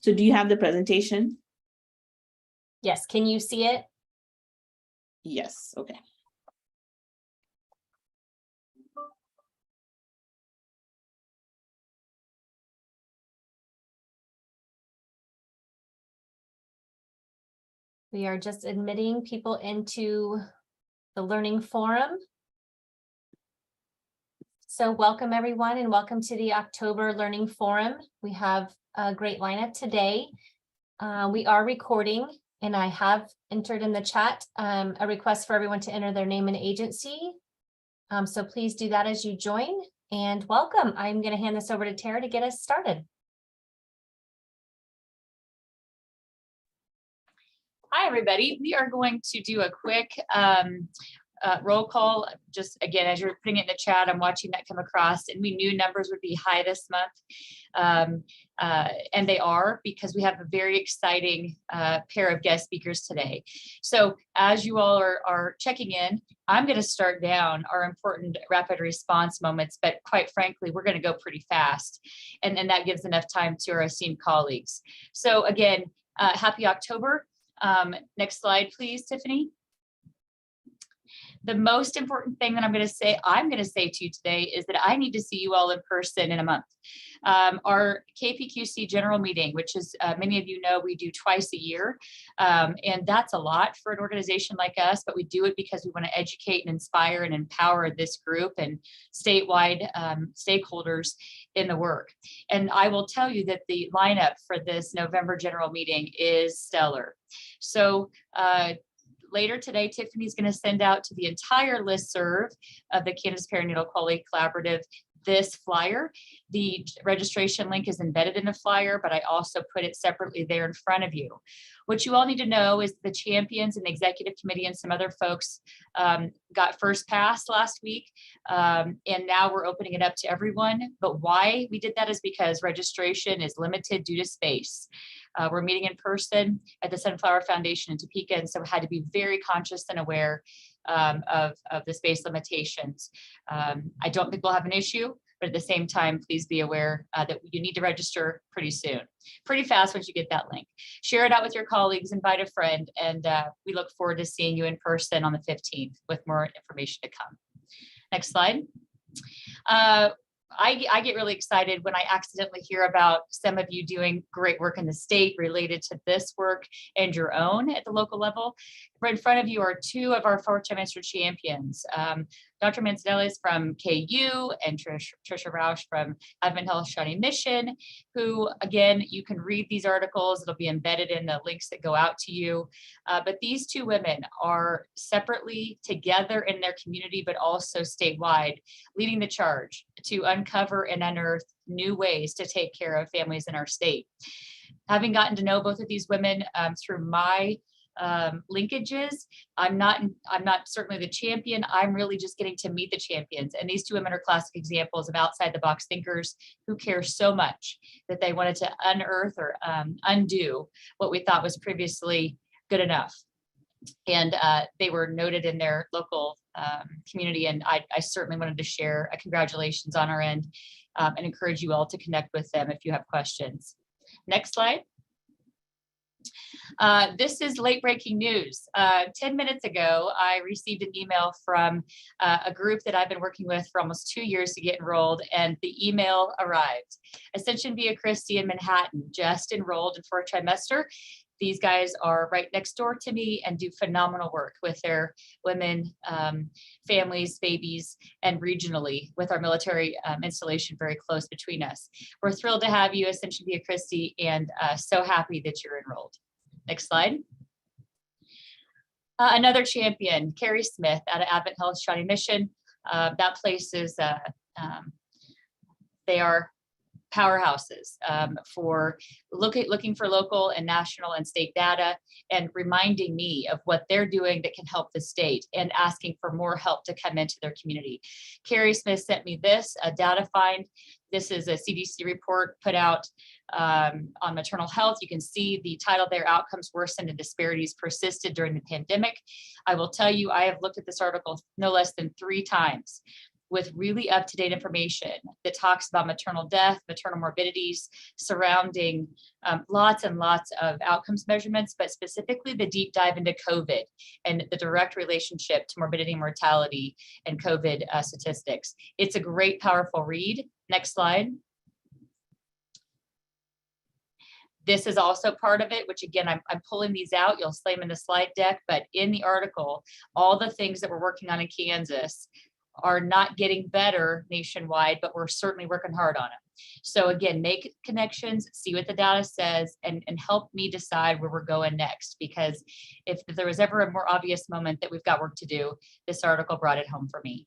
So do you have the presentation? Yes, can you see it? Yes, okay. We are just admitting people into the Learning Forum. So welcome everyone and welcome to the October Learning Forum. We have a great lineup today. We are recording and I have entered in the chat a request for everyone to enter their name and agency. So please do that as you join and welcome. I'm going to hand this over to Tara to get us started. Hi, everybody. We are going to do a quick roll call. Just again, as you're putting it in the chat, I'm watching that come across, and we knew numbers would be high this month. And they are, because we have a very exciting pair of guest speakers today. So as you all are checking in, I'm going to start down our important rapid response moments, but quite frankly, we're going to go pretty fast. And that gives enough time to our esteemed colleagues. So again, happy October. Next slide, please, Tiffany. The most important thing that I'm going to say to you today is that I need to see you all in person in a month. Our KPQC general meeting, which is many of you know we do twice a year, and that's a lot for an organization like us, but we do it because we want to educate and inspire and empower this group and statewide stakeholders in the work. And I will tell you that the lineup for this November general meeting is stellar. So later today, Tiffany's going to send out to the entire listserv of the Kansas Perinatal Quality Collaborative this flyer. The registration link is embedded in the flyer, but I also put it separately there in front of you. What you all need to know is the champions and the executive committee and some other folks got first pass last week, and now we're opening it up to everyone. But why we did that is because registration is limited due to space. We're meeting in person at the Sunflower Foundation in Topeka, and so had to be very conscious and aware of the space limitations. I don't think we'll have an issue, but at the same time, please be aware that you need to register pretty soon, pretty fast once you get that link. Share it out with your colleagues, invite a friend, and we look forward to seeing you in person on the 15th with more information to come. Next slide. I get really excited when I accidentally hear about some of you doing great work in the state related to this work and your own at the local level. Right in front of you are two of our fourth trimester champions. Dr. Mancinelli is from KU and Trisha Rausch from Advent Health Shawnee Mission, who, again, you can read these articles. It'll be embedded in the links that go out to you. But these two women are separately together in their community, but also statewide, leading the charge to uncover and unearth new ways to take care of families in our state. Having gotten to know both of these women through my linkages, I'm not certainly the champion. I'm really just getting to meet the champions. And these two women are classic examples of outside the box thinkers who care so much that they wanted to unearth or undo what we thought was previously good enough. And they were noted in their local community. And I certainly wanted to share a congratulations on our end and encourage you all to connect with them if you have questions. Next slide. This is late breaking news. 10 minutes ago, I received an email from a group that I've been working with for almost 2 years to get enrolled, and the email arrived. Ascension Via Christi in Manhattan just enrolled in fourth trimester. These guys are right next door to me and do phenomenal work with their women, families, babies, and regionally with our military installation very close between us. We're thrilled to have you, Ascension Via Christi, and so happy that you're enrolled. Next slide. Another champion, Carrie Smith out of Advent Health Shawnee Mission. That place is, they are powerhouses for looking for local and national and state data and reminding me of what they're doing that can help the state and asking for more help to come into their community. Carrie Smith sent me this, a data find. This is a CDC report put out on maternal health. You can see the title there, Outcomes Worsened and Disparities Persisted During the Pandemic. I will tell you, I have looked at this article no less than 3 times. with really up-to-date information that talks about maternal death, maternal morbidities surrounding lots and lots of outcomes measurements, but specifically the deep dive into COVID and the direct relationship to morbidity and mortality and COVID statistics. It's a great, powerful read. Next slide. This is also part of it, which again, I'm pulling these out. You'll see them in the slide deck, but in the article, all the things that we're working on in Kansas are not getting better nationwide, but we're certainly working hard on it. So again, make connections, see what the data says, and help me decide where we're going next. Because if there was ever a more obvious moment that we've got work to do, this article brought it home for me.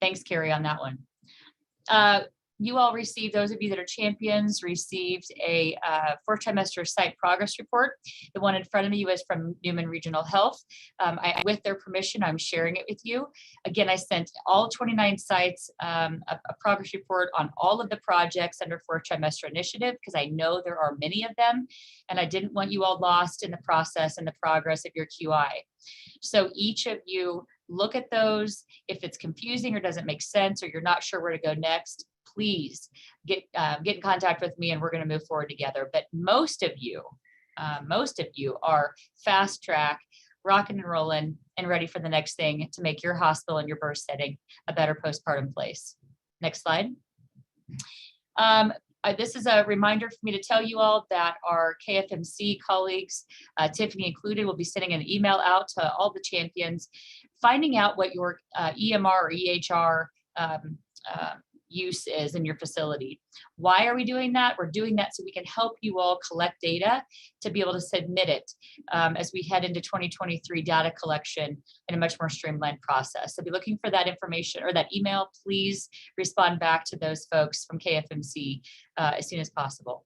Thanks, Carrie, on that one. You all received, those of you that are champions, received a fourth trimester site progress report. The one in front of you is from Newman Regional Health. With their permission, I'm sharing it with you. Again, I sent all 29 sites a progress report on all of the projects under fourth trimester initiative, because I know there are many of them, and I didn't want you all lost in the process and the progress of your QI. So each of you look at those. If it's confusing or doesn't make sense, or you're not sure where to go next, please get in contact with me and we're going to move forward together. But most of you are fast track, rocking and rolling, and ready for the next thing to make your hospital and your birth setting a better postpartum place. Next slide. This is a reminder for me to tell you all that our KFMC colleagues, Tiffany included, will be sending an email out to all the champions, finding out what your EMR or EHR use is in your facility. Why are we doing that? We're doing that so we can help you all collect data to be able to submit it as we head into 2023 data collection in a much more streamlined process. So be looking for that information or that email. Please respond back to those folks from KFMC as soon as possible.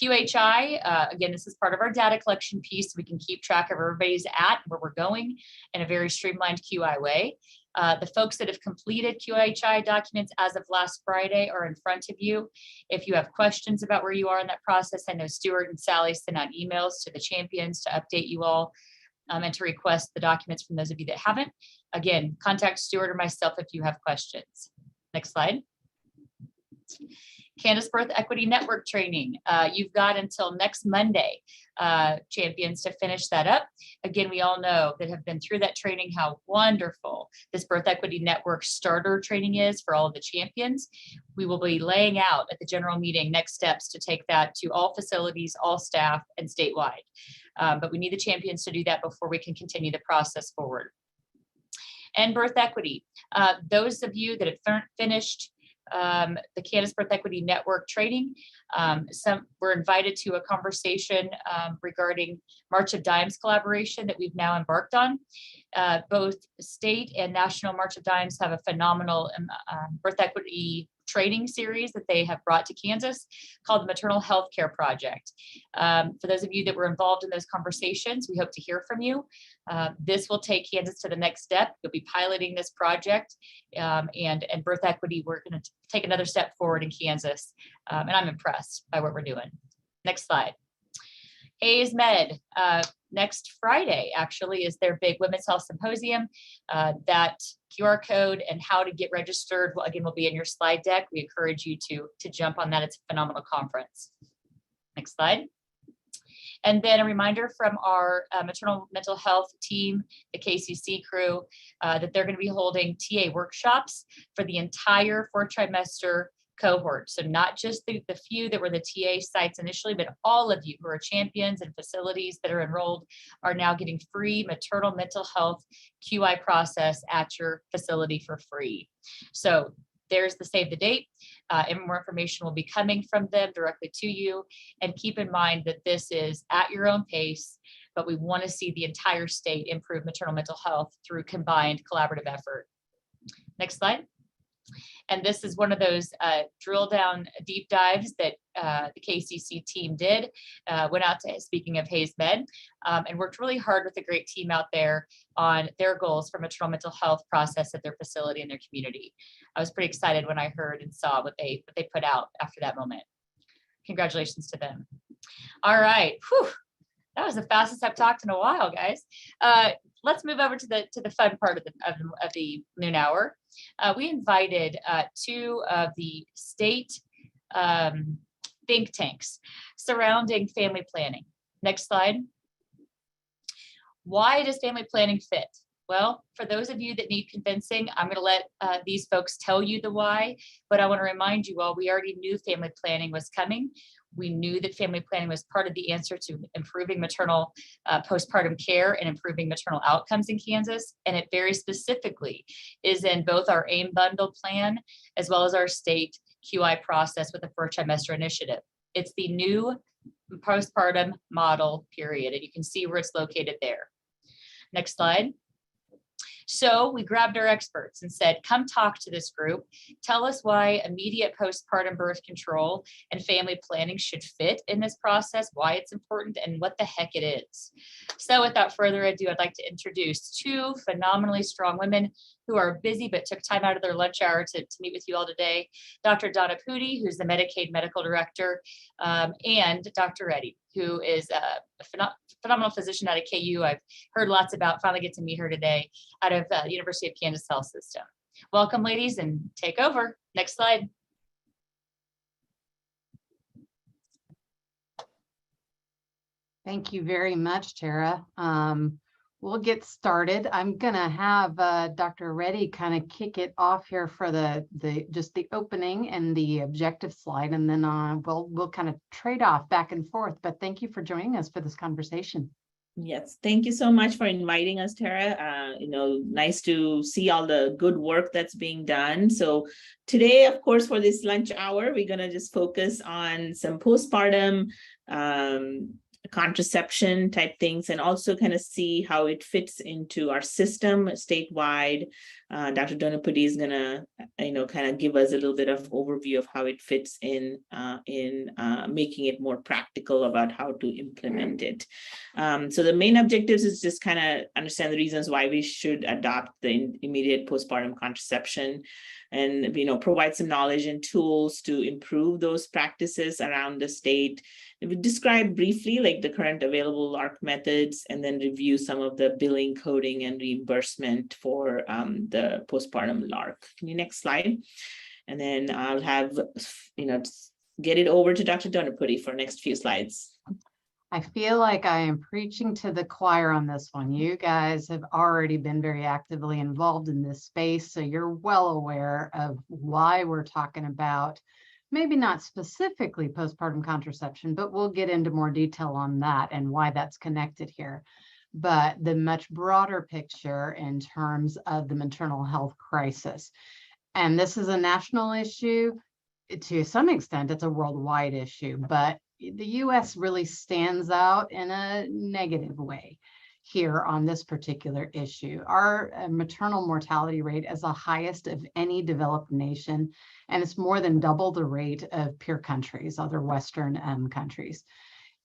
QHI, again, this is part of our data collection piece. So we can keep track of everybody's at where we're going in a very streamlined QI way. The folks that have completed QHI documents as of last Friday are in front of you. If you have questions about where you are in that process, I know Stuart and Sally sent out emails to the champions to update you all and to request the documents from those of you that haven't. Again, contact Stuart or myself if you have questions. Next slide. Kansas Birth Equity Network training. You've got until next Monday, champions, to finish that up. Again, we all know that have been through that training how wonderful this Birth Equity Network starter training is for all of the champions. We will be laying out at the general meeting next steps to take that to all facilities, all staff, and statewide. But we need the champions to do that before we can continue the process forward. And birth equity. Those of you that have finished the Kansas Birth Equity Network training. Some were invited to a conversation regarding March of Dimes collaboration that we've now embarked on. Both state and national March of Dimes have a phenomenal birth equity training series that they have brought to Kansas called the Maternal Health Care Project. For those of you that were involved in those conversations, we hope to hear from you. This will take Kansas to the next step. You'll be piloting this project and birth equity. We're going to take another step forward in Kansas. And I'm impressed by what we're doing. Next slide. Hayes Med, next Friday actually is their big Women's Health Symposium. That QR code and how to get registered, well, again, will be in your slide deck. We encourage you to jump on that. It's a phenomenal conference. Next slide. And then a reminder from our maternal mental health team, the KCC crew, that they're going to be holding TA workshops for the entire fourth trimester cohort. So not just the few that were the TA sites initially, but all of you who are champions and facilities that are enrolled are now getting free maternal mental health QI process at your facility for free. So there's the save the date, and more information will be coming from them directly to you. And keep in mind that this is at your own pace, but we want to see the entire state improve maternal mental health through combined collaborative effort. Next slide. And this is one of those drill down deep dives that the KCC team did. Went out to, speaking of Hayes Med, and worked really hard with a great team out there on their goals for maternal mental health process at their facility and their community. I was pretty excited when I heard and saw what they put out after that moment. Congratulations to them. All right. Whew. That was the fastest I've talked in a while, guys. let's move over to the fun part of the noon hour. We invited two of the state think tanks surrounding family planning. Next slide. Why does family planning fit? Well, for those of you that need convincing, I'm going to let these folks tell you the why, but I want to remind you all, we already knew family planning was coming. We knew that family planning was part of the answer to improving maternal postpartum care and improving maternal outcomes in Kansas. And it very specifically is in both our AIM bundle plan, as well as our state QI process with the first trimester initiative. It's the new postpartum model period, and you can see where it's located there. Next slide. So we grabbed our experts and said, come talk to this group. Tell us why immediate postpartum birth control and family planning should fit in this process, why it's important, and what the heck it is. So without further ado, I'd like to introduce two phenomenally strong women who are busy but took time out of their lunch hour to meet with you all today. Dr. Donna Pudi, who's the Medicaid Medical Director, and Dr. Reddy, who is a phenomenal physician out of KU. I've heard lots about, finally get to meet her today, out of the University of Kansas Health System. Welcome, ladies, and take over. Next slide. Thank you very much, Tara. We'll get started. I'm gonna have Dr. Reddy kind of kick it off here for just the opening and the objective slide, and then we'll kind of trade off back and forth. But thank you for joining us for this conversation. Yes, thank you so much for inviting us, Tara. Nice to see all the good work that's being done. So today, of course, for this lunch hour, we're gonna just focus on some postpartum contraception type things, and also kind of see how it fits into our system statewide. Dr. Donna Pudi is gonna, kind of give us a little bit of overview of how it fits in making it more practical about how to implement it. So the main objectives is just kind of understand the reasons why we should adopt the immediate postpartum contraception, and provide some knowledge and tools to improve those practices around the state. We describe briefly like the current available LARC methods, and then review some of the billing, coding, and reimbursement for the postpartum LARC. Can you next slide? And then I'll have, get it over to Dr. Donna Pudi for next few slides. I feel like I am preaching to the choir on this one. You guys have already been very actively involved in this space, so you're well aware of why we're talking about maybe not specifically postpartum contraception, but we'll get into more detail on that and why that's connected here. But the much broader picture in terms of the maternal health crisis. And this is a national issue. To some extent, it's a worldwide issue, but the US really stands out in a negative way here on this particular issue. Our maternal mortality rate is the highest of any developed nation, and it's more than double the rate of peer countries, other Western countries.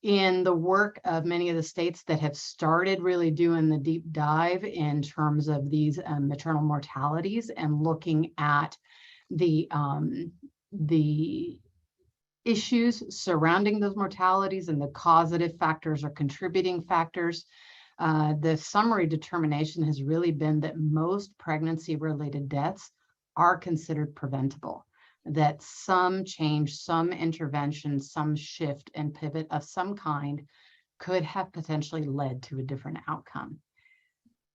In the work of many of the states that have started really doing the deep dive in terms of these maternal mortalities and looking at the issues surrounding those mortalities and the causative factors or contributing factors, the summary determination has really been that most pregnancy-related deaths are considered preventable, that some change, some intervention, some shift and pivot of some kind could have potentially led to a different outcome.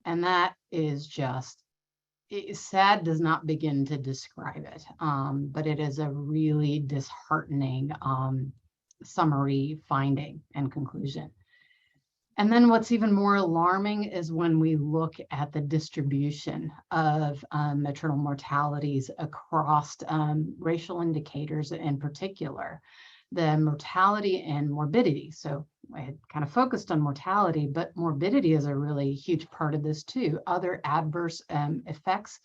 And that is just, sad does not begin to describe it, but it is a really disheartening summary finding and conclusion. And then what's even more alarming is when we look at the distribution of maternal mortalities across racial indicators in particular, the mortality and morbidity. So I had kind of focused on mortality, but morbidity is a really huge part of this too. Other adverse effects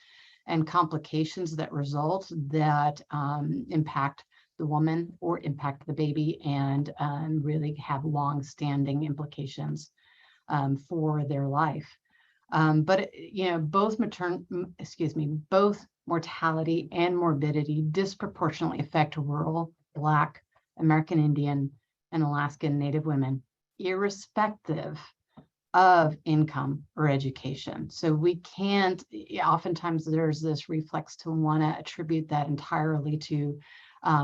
and complications that result that impact the woman or impact the baby and really have long-standing implications for their life. But both mortality and morbidity disproportionately affect rural, Black, American Indian, and Alaskan Native women, irrespective of income or education. So we can't, oftentimes there's this reflex to want to attribute that entirely to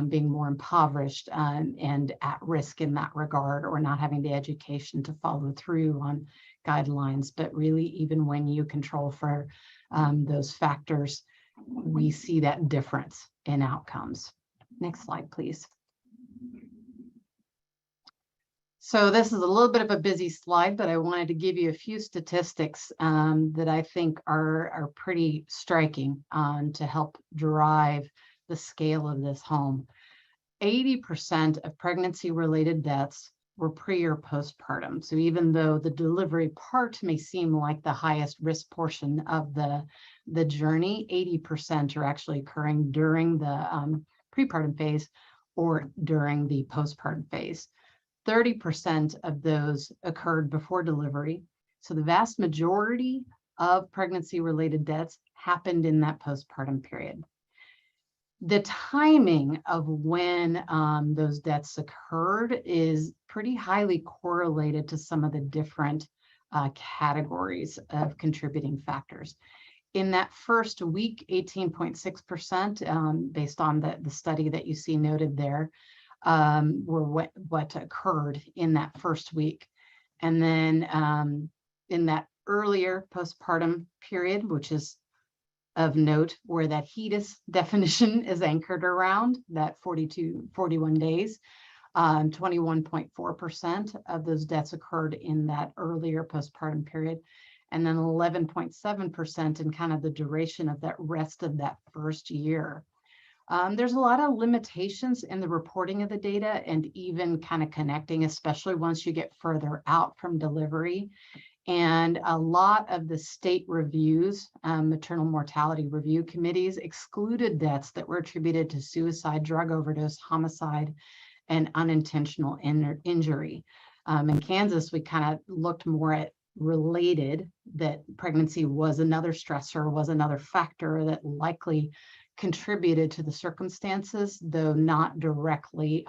being more impoverished and at risk in that regard, or not having the education to follow through on guidelines. But really, even when you control for those factors, we see that difference in outcomes. Next slide, please. So this is a little bit of a busy slide, but I wanted to give you a few statistics that I think are pretty striking to help drive the scale of this home. 80% of pregnancy-related deaths were pre or postpartum. So even though the delivery part may seem like the highest risk portion of the journey, 80% are actually occurring during the prepartum phase or during the postpartum phase. 30% of those occurred before delivery. So the vast majority of pregnancy-related deaths happened in that postpartum period. The timing of when those deaths occurred is pretty highly correlated to some of the different categories of contributing factors. In that first week, 18.6%, based on the study that you see noted there, were what occurred in that first week. And then in that earlier postpartum period, which is of note, where that HEDIS definition is anchored around, that 41 days, 21.4% of those deaths occurred in that earlier postpartum period, and then 11.7% in kind of the duration of that rest of that first year. There's a lot of limitations in the reporting of the data and even kind of connecting, especially once you get further out from delivery. And a lot of the state reviews, maternal mortality review committees, excluded deaths that were attributed to suicide, drug overdose, homicide, and unintentional injury. In Kansas, we kind of looked more at related, that pregnancy was another stressor, was another factor that likely contributed to the circumstances, though not directly,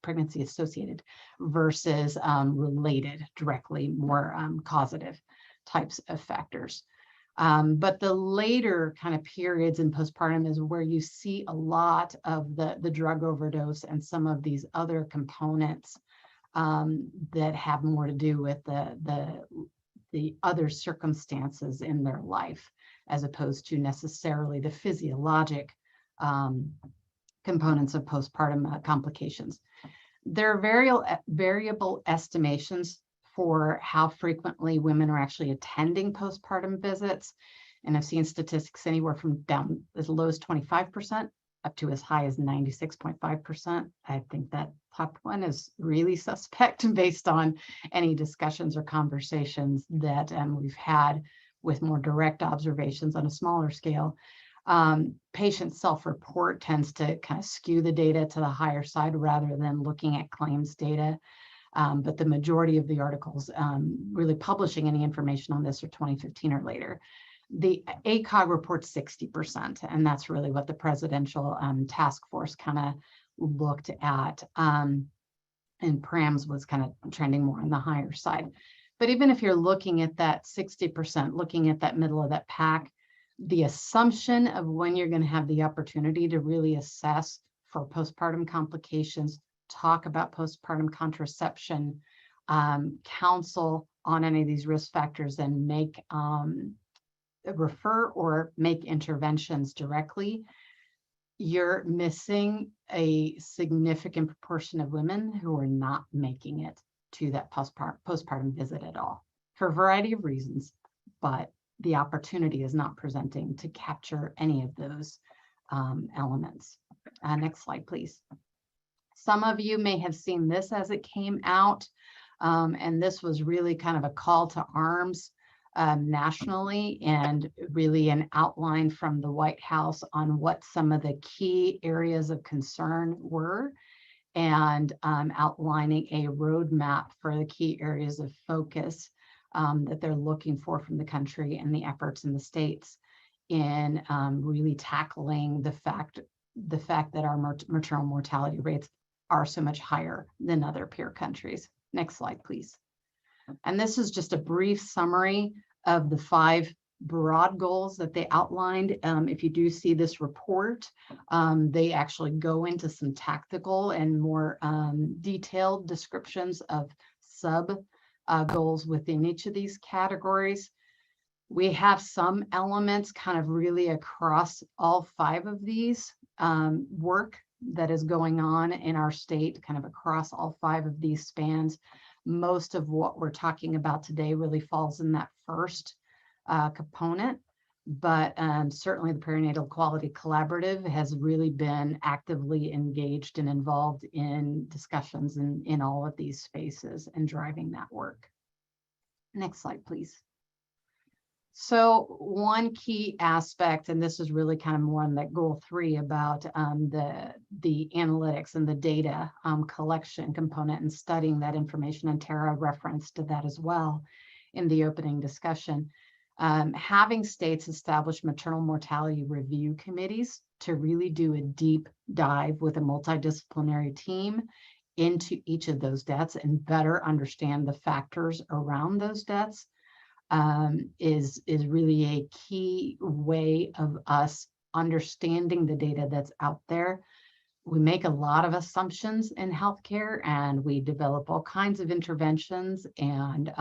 pregnancy associated versus related directly, more causative types of factors. But the later kind of periods in postpartum is where you see a lot of the drug overdose and some of these other components that have more to do with the other circumstances in their life, as opposed to necessarily the physiologic components of postpartum complications. There are variable estimations for how frequently women are actually attending postpartum visits. And I've seen statistics anywhere from down as low as 25% up to as high as 96.5%. I think that top one is really suspect based on any discussions or conversations that we've had with more direct observations on a smaller scale. Patient self-report tends to kind of skew the data to the higher side rather than looking at claims data. But the majority of the articles really publishing any information on this are 2015 or later. The ACOG reports 60%, and that's really what the presidential task force kind of looked at. And PRAMS was kind of trending more on the higher side. But even if you're looking at that 60%, looking at that middle of that pack, the assumption of when you're going to have the opportunity to really assess for postpartum complications, talk about postpartum contraception, counsel on any of these risk factors, and make refer or make interventions directly, you're missing a significant proportion of women who are not making it to that postpartum visit at all, for a variety of reasons, but the opportunity is not presenting to capture any of those elements. Next slide, please. Some of you may have seen this as it came out, and this was really kind of a call to arms nationally, and really an outline from the White House on what some of the key areas of concern were, and outlining a roadmap for the key areas of focus that they're looking for from the country and the efforts in the states in really tackling the fact that our maternal mortality rates are so much higher than other peer countries. Next slide, please. And this is just a brief summary of the 5 broad goals that they outlined. If you do see this report, they actually go into some tactical and more detailed descriptions of sub goals within each of these categories. We have some elements kind of really across all 5 of these work that is going on in our state, kind of across all 5 of these spans. Most of what we're talking about today really falls in that first component, but certainly the Perinatal Quality Collaborative has really been actively engaged and involved in discussions in all of these spaces and driving that work. Next slide, please. So one key aspect, and this is really kind of more on that goal 3 about the analytics and the data collection component and studying that information, and Tara referenced to that as well in the opening discussion. Having states establish maternal mortality review committees to really do a deep dive with a multidisciplinary team into each of those deaths and better understand the factors around those deaths is really a key way of us understanding the data that's out there. We make a lot of assumptions in healthcare, and we develop all kinds of interventions and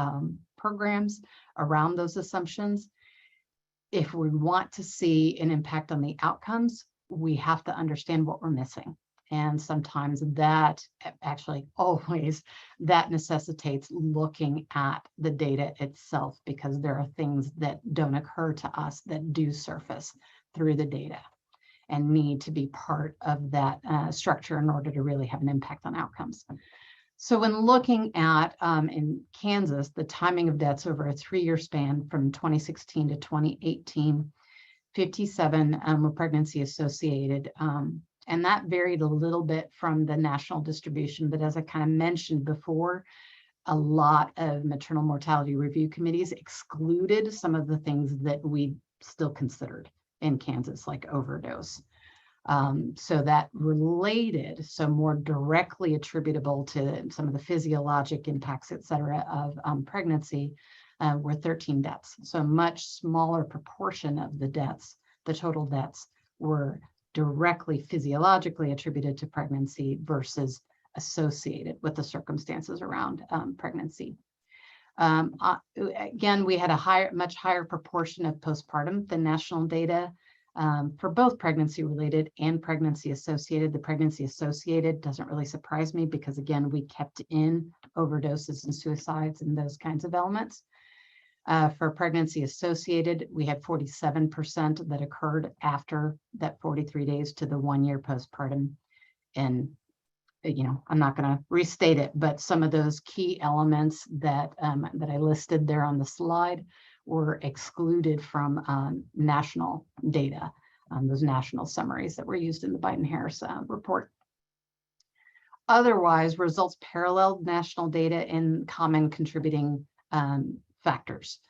programs around those assumptions. If we want to see an impact on the outcomes, we have to understand what we're missing. And sometimes that, actually always, that necessitates looking at the data itself, because there are things that don't occur to us that do surface through the data and need to be part of that structure in order to really have an impact on outcomes. So when looking at, in Kansas, the timing of deaths over a 3-year span from 2016 to 2018, 57 were pregnancy associated. And that varied a little bit from the national distribution. But as I kind of mentioned before, a lot of maternal mortality review committees excluded some of the things that we still considered in Kansas, like overdose. So that related, so more directly attributable to some of the physiologic impacts, et cetera, of pregnancy were 13 deaths. So a much smaller proportion of the deaths, the total deaths, were directly physiologically attributed to pregnancy versus associated with the circumstances around pregnancy. Again, we had a much higher proportion of postpartum than national data for both pregnancy related and pregnancy associated. The pregnancy associated doesn't really surprise me because, again, we kept in overdoses and suicides and those kinds of elements. For pregnancy associated, we had 47% that occurred after that 43 days to the 1 year postpartum. And, you know, I'm not going to restate it, but some of those key elements that I listed there on the slide were excluded from national data, those national summaries that were used in the Biden-Harris report. Otherwise, results paralleled national data in common contributing factors: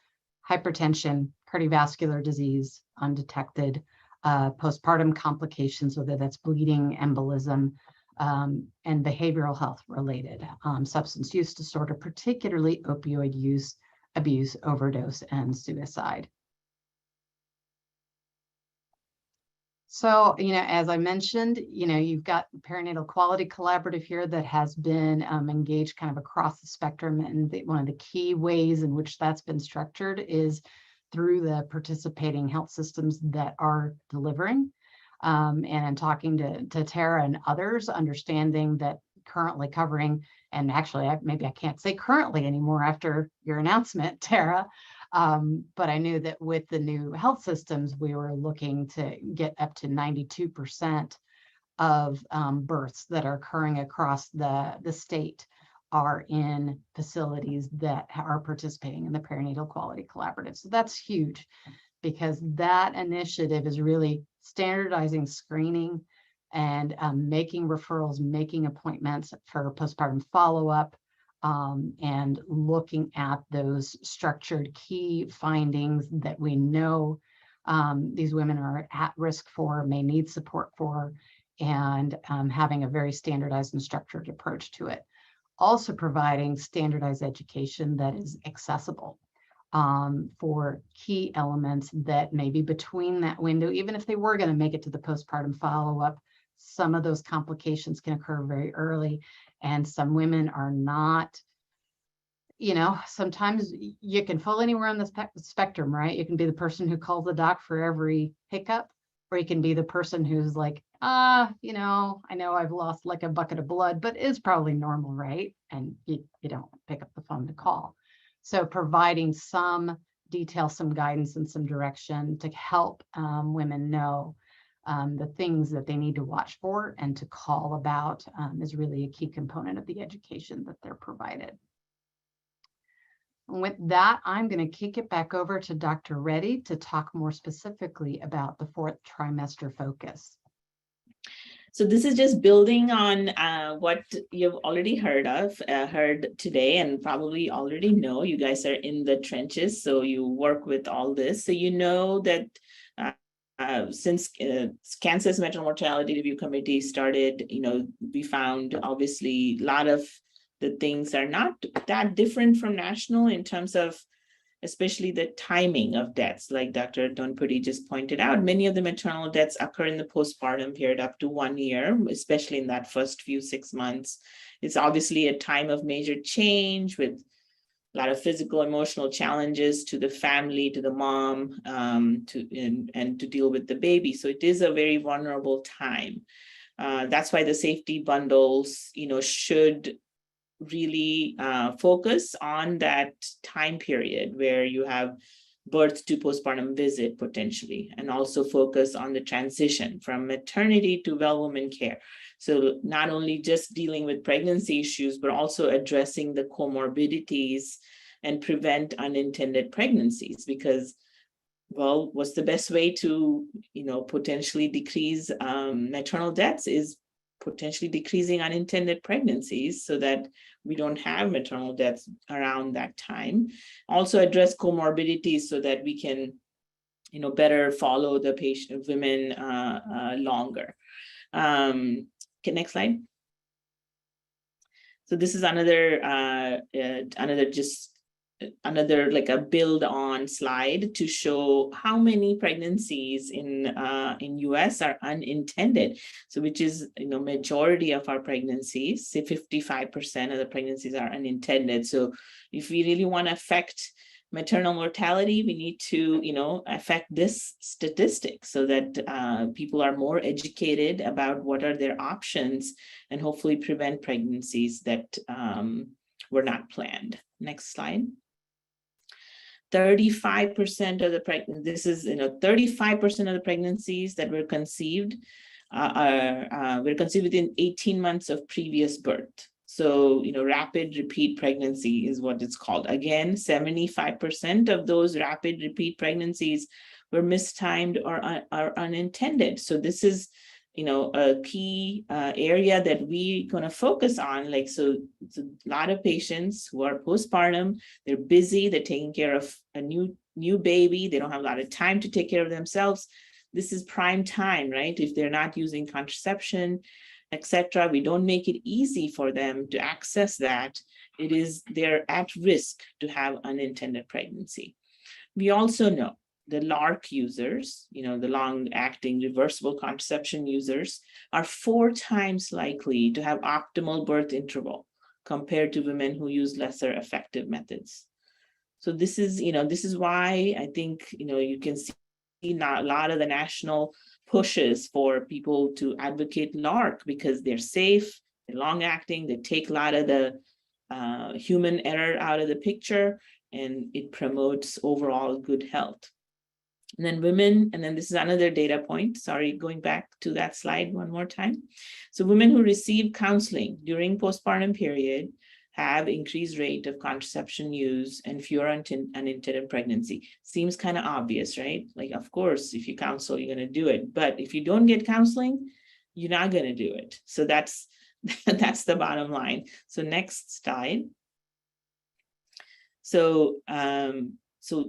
hypertension, cardiovascular disease, undetected, postpartum complications, whether that's bleeding, embolism, and behavioral health related, substance use disorder, particularly opioid use, abuse, overdose, and suicide. So, you know, as I mentioned, you know, you've got Perinatal Quality Collaborative here that has been engaged kind of across the spectrum. And one of the key ways in which that's been structured is through the participating health systems that are delivering. And in talking to Tara and others, understanding that currently covering, and actually maybe I can't say currently anymore after your announcement, Tara, but I knew that with the new health systems, we were looking to get up to 92% of births that are occurring across the state are in facilities that are participating in the Perinatal Quality Collaborative. So that's huge, because that initiative is really standardizing screening and making referrals, making appointments for postpartum follow-up, and looking at those structured key findings that we know these women are at risk for, may need support for, and having a very standardized and structured approach to it. also providing standardized education that is accessible for key elements that may be between that window. Even if they were going to make it to the postpartum follow-up, some of those complications can occur very early, and some women are not, sometimes you can fall anywhere on the spectrum, right? You can be the person who calls the doc for every hiccup, or you can be the person who's like, I know I've lost like a bucket of blood, but it's probably normal, right? And you don't pick up the phone to call. So providing some detail, some guidance, and some direction to help women know the things that they need to watch for and to call about is really a key component of the education that they're provided. And with that, I'm going to kick it back over to Dr. Reddy to talk more specifically about the 4th trimester focus. So this is just building on what you've already heard today, and probably already know. You guys are in the trenches, so you work with all this. So you know that since Kansas Maternal Mortality Review Committee started, we found obviously a lot of the things are not that different from national in terms of especially the timing of deaths. Like Dr. Donpudi just pointed out, many of the maternal deaths occur in the postpartum period up to 1 year, especially in that first few 6 months. It's obviously a time of major change with a lot of physical, emotional challenges to the family, to the mom, and to deal with the baby. So it is a very vulnerable time. That's why the safety bundles, should really focus on that time period where you have birth to postpartum visit potentially, and also focus on the transition from maternity to well woman care. So not only just dealing with pregnancy issues, but also addressing the comorbidities and prevent unintended pregnancies, because, well, what's the best way to, potentially decrease maternal deaths is potentially decreasing unintended pregnancies so that we don't have maternal deaths around that time. Also address comorbidities so that we can, better follow the patient women longer. Okay, next slide. So this is another like a build on slide to show how many pregnancies in US are unintended. So which is, majority of our pregnancies, say 55% of the pregnancies are unintended. So if we really want to affect maternal mortality, we need to, affect this statistic so that people are more educated about what are their options and hopefully prevent pregnancies that were not planned. Next slide. 35% of the 35% of the pregnancies that were conceived were conceived within 18 months of previous birth. So, rapid repeat pregnancy is what it's called. Again, 75% of those rapid repeat pregnancies were mistimed or unintended. So this is, a key area that we're going to focus on. Like, so it's a lot of patients who are postpartum, they're busy, they're taking care of a new baby, they don't have a lot of time to take care of themselves. This is prime time, right? If they're not using contraception, etc., we don't make it easy for them to access that. They're at risk to have unintended pregnancy. We also know the LARC users, the long-acting reversible contraception users, are 4 times likely to have optimal birth interval compared to women who use lesser effective methods. So this is why I think, you can see a lot of the national pushes for people to advocate LARC because they're safe, they're long-acting, they take a lot of the human error out of the picture, and it promotes overall good health. And then women, and then this is another data point, sorry, going back to that slide one more time. So women who receive counseling during postpartum period have increased rate of contraception use and fewer unintended pregnancy. Seems kind of obvious, right? Like, of course, if you counsel, you're going to do it. But if you don't get counseling, you're not going to do it. So that's the bottom line. So next slide. So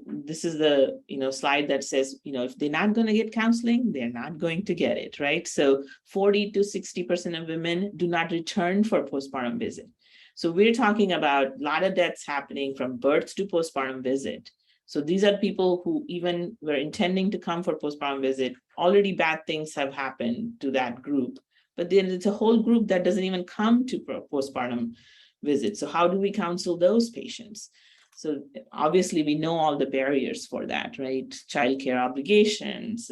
this is the slide that says, if they're not going to get counseling, they're not going to get it, right? So 40 to 60% of women do not return for postpartum visit. So we're talking about a lot of deaths happening from birth to postpartum visit. So these are people who even were intending to come for postpartum visit. Already bad things have happened to that group, but then it's a whole group that doesn't even come to postpartum visit. So how do we counsel those patients? So obviously we know all the barriers for that, right? Childcare obligations,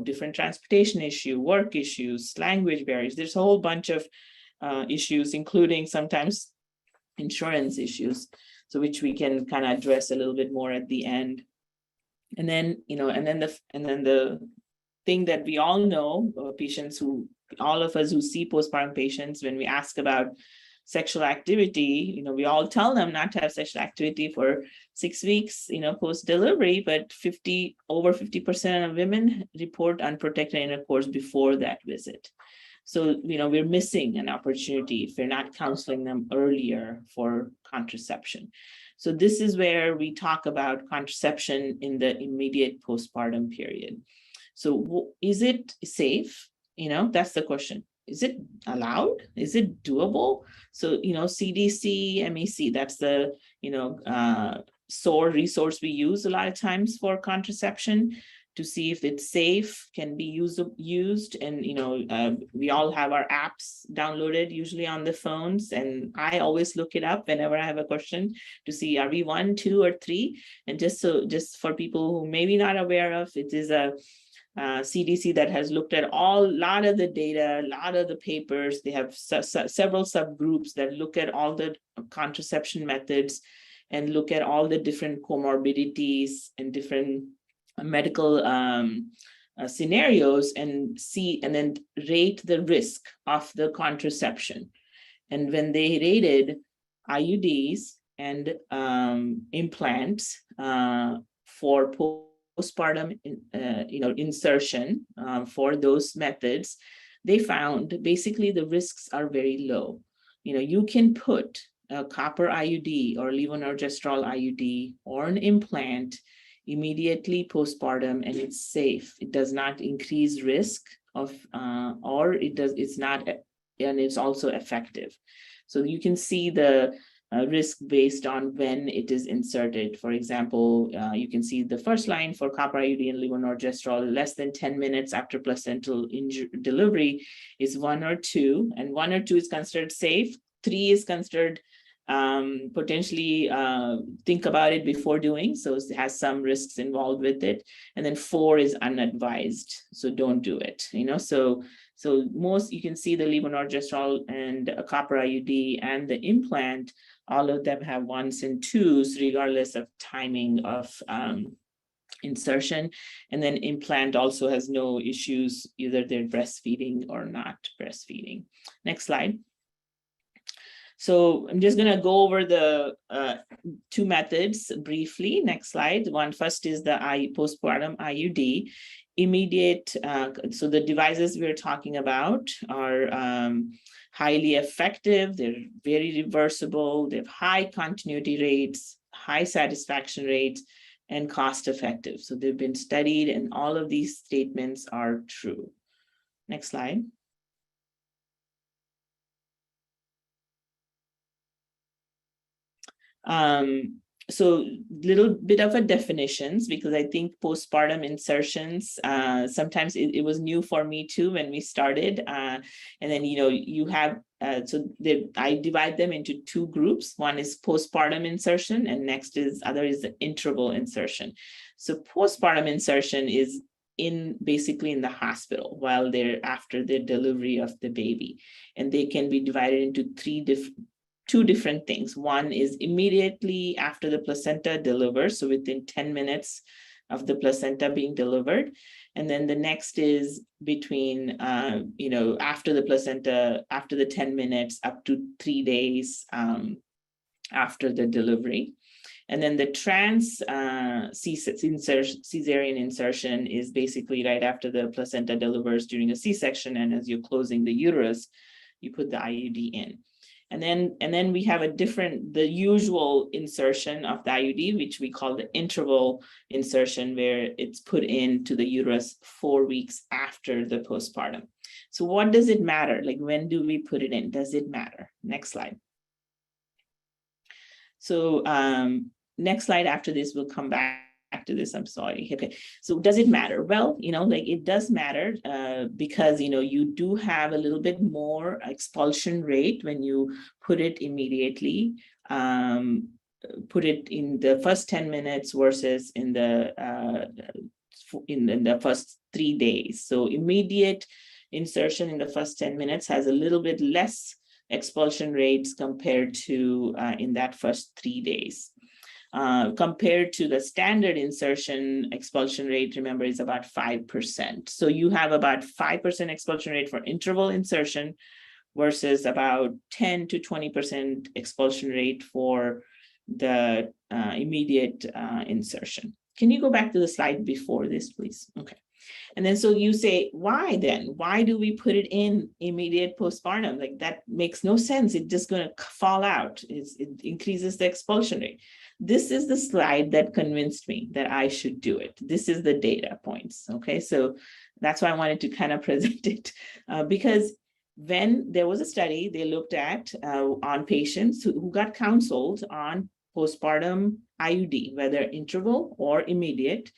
different transportation issue, work issues, language barriers. There's a whole bunch of issues, including sometimes insurance issues, so which we can kind of address a little bit more at the end. And then, the thing that we all know, all of us who see postpartum patients, when we ask about sexual activity, we all tell them not to have sexual activity for 6 weeks, post-delivery, but over 50% of women report unprotected intercourse before that visit. So, we're missing an opportunity if we're not counseling them earlier for contraception. So this is where we talk about contraception in the immediate postpartum period. So is it safe? That's the question. Is it allowed? Is it doable? So, CDC, MEC, that's the, resource we use a lot of times for contraception to see if it's safe, can be used. And, we all have our apps downloaded usually on the phones. And I always look it up whenever I have a question to see, are we 1, 2, or 3? And just for people who may be not aware of, it is a CDC that has looked at a lot of the data, a lot of the papers. They have several subgroups that look at all the contraception methods and look at all the different comorbidities and different medical scenarios and then rate the risk of the contraception. And when they rated IUDs and implants for postpartum insertion for those methods, they found basically the risks are very low. You can put a copper IUD or levonorgestrel IUD or an implant immediately postpartum, and it's safe. It does not increase risk of, and it's also effective. So you can see the risk based on when it is inserted. For example, you can see the first line for copper IUD and levonorgestrel, less than 10 minutes after placental delivery is 1 or 2, and 1 or 2 is considered safe. 3 is considered potentially think about it before doing, so it has some risks involved with it. And then 4 is unadvised, so don't do it. So most, you can see the levonorgestrel and a copper IUD and the implant, all of them have 1s and 2s regardless of timing of insertion. And then implant also has no issues, either they're breastfeeding or not breastfeeding. Next slide. So I'm just going to go over the 2 methods briefly. Next slide. First is the postpartum IUD. Immediate, so the devices we're talking about are highly effective. They're very reversible. They have high continuity rates, high satisfaction rates, and cost effective. So they've been studied, and all of these statements are true. Next slide. So little bit of a definitions, because I think postpartum insertions, sometimes it was new for me too when we started. And then, you have, I divide them into 2 groups. One is postpartum insertion, and other is the interval insertion. So postpartum insertion is basically in the hospital while they're after the delivery of the baby. And they can be divided into 2 different things. One is immediately after the placenta delivers, so within 10 minutes of the placenta being delivered. And then the next is between, after the placenta, after the 10 minutes up to 3 days after the delivery. And then the cesarean insertion is basically right after the placenta delivers during a C-section, and as you're closing the uterus, you put the IUD in. And then we have the usual insertion of the IUD, which we call the interval insertion, where it's put into the uterus 4 weeks after the postpartum. So what does it matter? Like, when do we put it in? Does it matter? Next slide. So next slide after this, we'll come back to this. I'm sorry. Okay. So does it matter? Well, like it does matter because, you do have a little bit more expulsion rate when you put it immediately. Put it in the first 10 minutes versus in the first 3 days. So immediate insertion in the first 10 minutes has a little bit less expulsion rates compared to in that first 3 days. Compared to the standard insertion expulsion rate, remember, is about 5%. So you have about 5% expulsion rate for interval insertion versus about 10 to 20% expulsion rate for the immediate insertion. Can you go back to the slide before this, please? Okay. And then so you say, why then? Why do we put it in immediate postpartum? Like that makes no sense. It's just going to fall out. It increases the expulsion rate. This is the slide that convinced me that I should do it. This is the data points. Okay, so that's why I wanted to kind of present it because when there was a study they looked at on patients who got counseled on postpartum IUD, whether interval or immediate,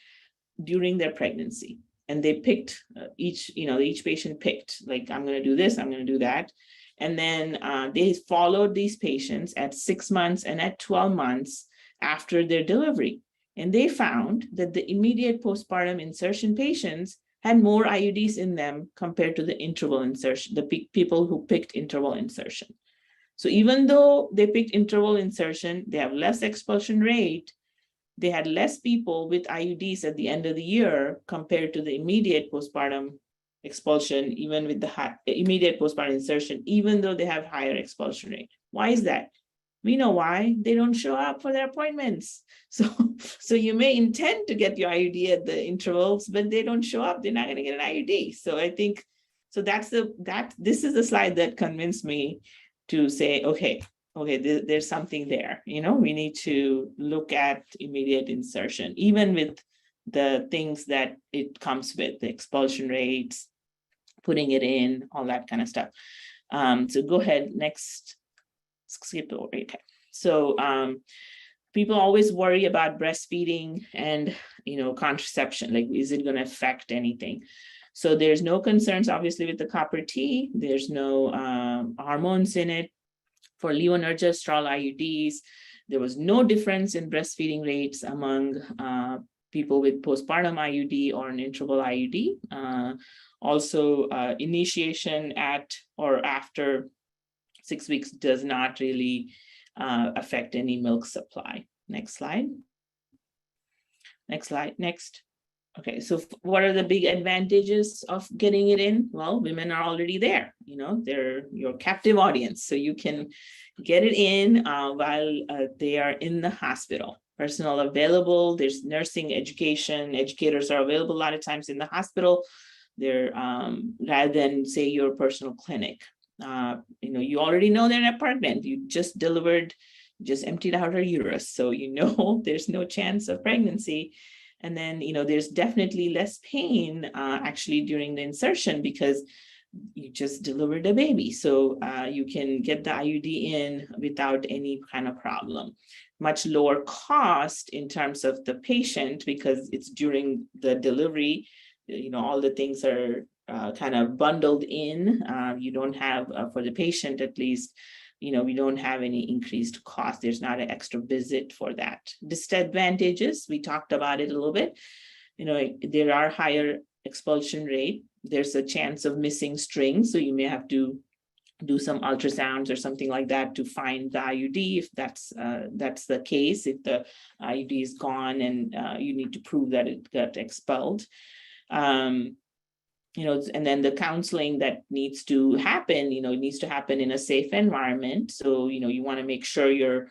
during their pregnancy. And they picked each patient picked, like, I'm going to do this, I'm going to do that. And then they followed these patients at 6 months and at 12 months after their delivery. And they found that the immediate postpartum insertion patients had more IUDs in them compared to the interval insertion, the people who picked interval insertion. So even though they picked interval insertion, they have less expulsion rate. They had less people with IUDs at the end of the year compared to the immediate postpartum expulsion, even with the immediate postpartum insertion, even though they have higher expulsion rate. Why is that? We know why. They don't show up for their appointments. So you may intend to get your IUD at the intervals, but they don't show up. They're not going to get an IUD. So I think, so this is the slide that convinced me to say, okay, there's something there. We need to look at immediate insertion, even with the things that it comes with, the expulsion rates, putting it in, all that kind of stuff. So go ahead, next, skip over. Okay. So people always worry about breastfeeding and, contraception, like, is it going to affect anything? So there's no concerns, obviously, with the copper T. There's no hormones in it. For levonorgestrel IUDs, there was no difference in breastfeeding rates among people with postpartum IUD or an interval IUD. Also, initiation at or after 6 weeks does not really affect any milk supply. Next slide. Next slide. Next. Okay, so what are the big advantages of getting it in? Well, women are already there, they're your captive audience. So you can get it in while they are in the hospital. Personnel available, there's nursing education, educators are available a lot of times in the hospital. They're rather than say your personal clinic. You already know they're not pregnant. You just delivered, just emptied out her uterus. So there's no chance of pregnancy. And then, there's definitely less pain actually during the insertion because you just delivered a baby. So you can get the IUD in without any kind of problem. Much lower cost in terms of the patient because it's during the delivery. All the things are kind of bundled in. You don't have, for the patient at least, we don't have any increased cost. There's not an extra visit for that. Disadvantages, we talked about it a little bit. There are higher expulsion rate. There's a chance of missing strings. So you may have to do some ultrasounds or something like that to find the IUD if that's the case, if the IUD is gone and you need to prove that it got expelled. And then the counseling that needs to happen, it needs to happen in a safe environment. So, you want to make sure you're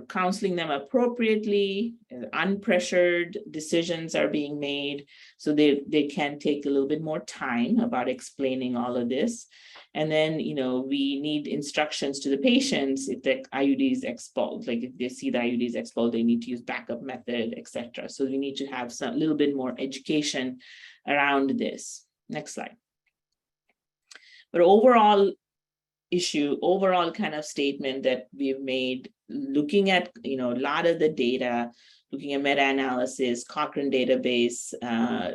counseling them appropriately, unpressured decisions are being made. So they can take a little bit more time about explaining all of this. And then, we need instructions to the patients if the IUD is expelled, like if they see the IUD is expelled, they need to use backup method, etc. So we need to have a little bit more education around this. Next slide. But overall, issue overall kind of statement that we've made, looking at, a lot of the data, looking at meta-analysis, Cochrane database,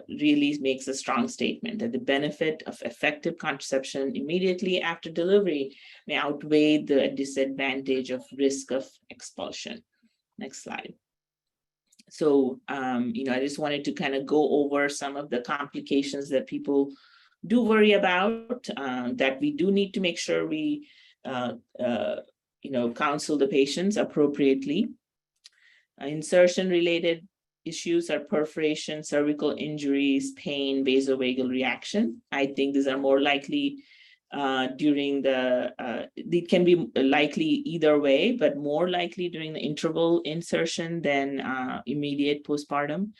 really makes a strong statement that the benefit of effective contraception immediately after delivery may outweigh the disadvantage of risk of expulsion. Next slide. So, I just wanted to kind of go over some of the complications that people do worry about, that we do need to make sure we, counsel the patients appropriately. Insertion-related issues are perforation, cervical injuries, pain, vasovagal reaction. I think these are more likely during it can be likely either way, but more likely during the interval insertion than immediate postpartum.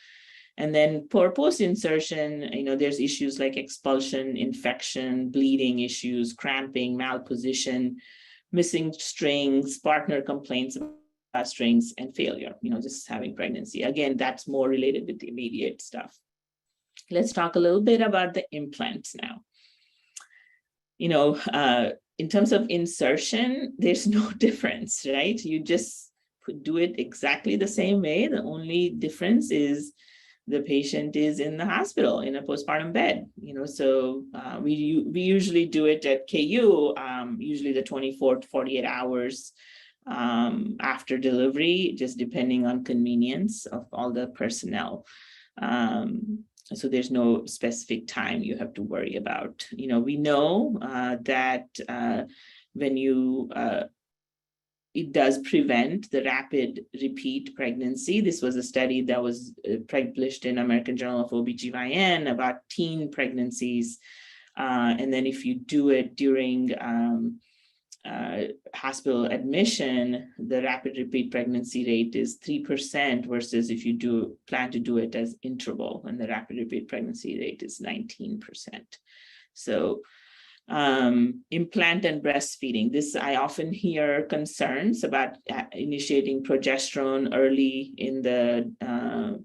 And then for post-insertion, there's issues like expulsion, infection, bleeding issues, cramping, malposition, missing strings, partner complaints about strings, and failure, just having pregnancy. Again, that's more related with the immediate stuff. Let's talk a little bit about the implants now. In terms of insertion, there's no difference, right? You just do it exactly the same way. The only difference is the patient is in the hospital in a postpartum bed, so we usually do it at KU, usually the 24 to 48 hours after delivery, just depending on convenience of all the personnel. So there's no specific time you have to worry about. We know that when you it does prevent the rapid repeat pregnancy. This was a study that was published in American Journal of OBGYN about teen pregnancies. And then if you do it during hospital admission, the rapid repeat pregnancy rate is 3% versus if you plan to do it as interval, and the rapid repeat pregnancy rate is 19%. So implant and breastfeeding. This, I often hear concerns about initiating progesterone early in the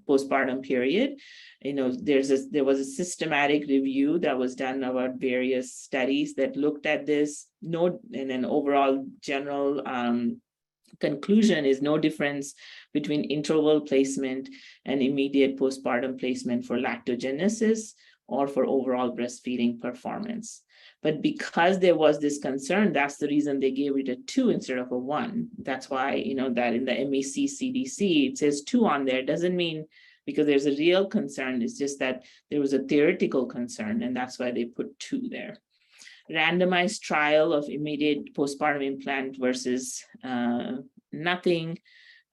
postpartum period. There was a systematic review that was done about various studies that looked at this. And then overall general conclusion is no difference between interval placement and immediate postpartum placement for lactogenesis or for overall breastfeeding performance. But because there was this concern, that's the reason they gave it a 2 instead of a 1. That's why, that in the MEC CDC, it says 2 on there. It doesn't mean because there's a real concern. It's just that there was a theoretical concern, and that's why they put 2 there. Randomized trial of immediate postpartum implant versus nothing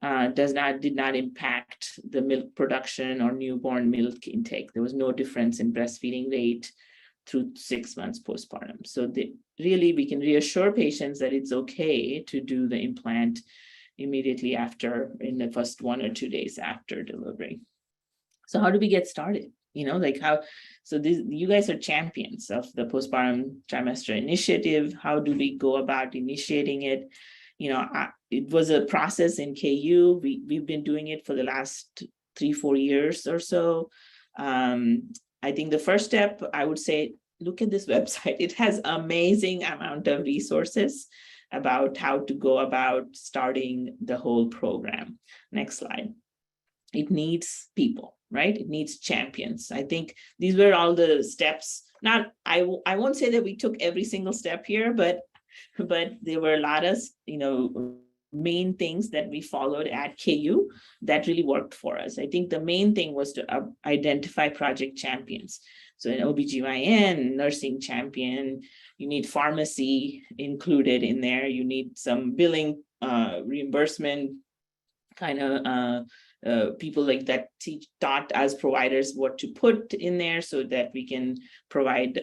did not impact the milk production or newborn milk intake. There was no difference in breastfeeding rate through 6 months postpartum. So really, we can reassure patients that it's okay to do the implant immediately after, in the first 1 or 2 days after delivery. So how do we get started? You guys are champions of the postpartum trimester initiative. How do we go about initiating it? It was a process in KU. We've been doing it for the last 3-4 years or so. I think the first step, I would say, look at this website. It has amazing amount of resources about how to go about starting the whole program. Next slide. It needs people, right? It needs champions. I think these were all the steps. I won't say that we took every single step here, but there were a lot of, main things that we followed at KU that really worked for us. I think the main thing was to identify project champions. So an OBGYN, nursing champion, you need pharmacy included in there. You need some billing, reimbursement kind of people like that taught as providers what to put in there so that we can provide,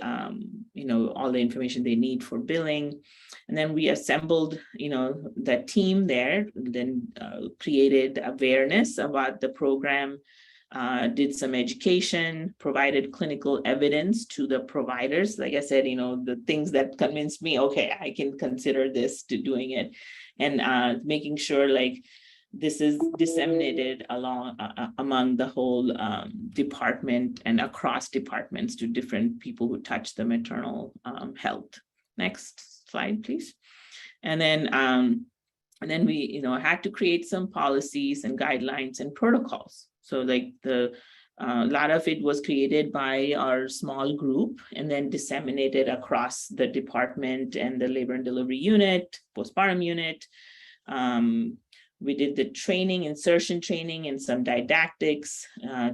all the information they need for billing. And then we assembled, that team there, then created awareness about the program, did some education, provided clinical evidence to the providers. Like I said, the things that convinced me, okay, I can consider this to doing it, and making sure this is disseminated among the whole department and across departments to different people who touch the maternal health. Next slide, please. And then we, had to create some policies and guidelines and protocols. So like a lot of it was created by our small group and then disseminated across the department and the labor and delivery unit, postpartum unit. We did the training, insertion training, and some didactics,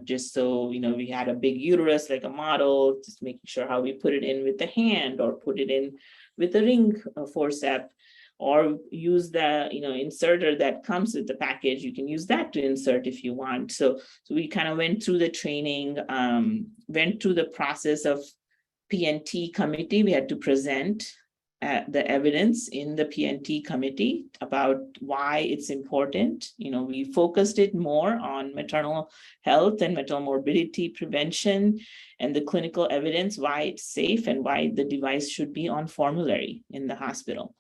just so, we had a big uterus, like a model, just making sure how we put it in with the hand or put it in with the ring forceps, or use the, inserter that comes with the package. You can use that to insert if you want. So we kind of went through the training, went through the process of P&T committee. We had to present the evidence in the P&T committee about why it's important. We focused it more on maternal health and maternal morbidity prevention and the clinical evidence, why it's safe and why the device should be on formulary in the hospital.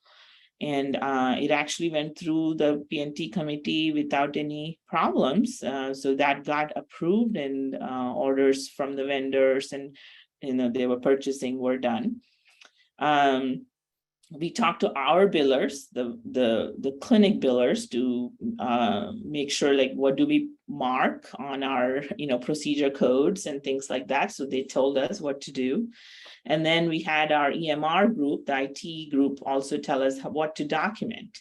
And it actually went through the P&T committee without any problems. So that got approved, and orders from the vendors and they were purchasing were done. We talked to our billers, the clinic billers, to make sure, like, what do we mark on our procedure codes and things like that. So they told us what to do. And then we had our EMR group, the IT group, also tell us what to document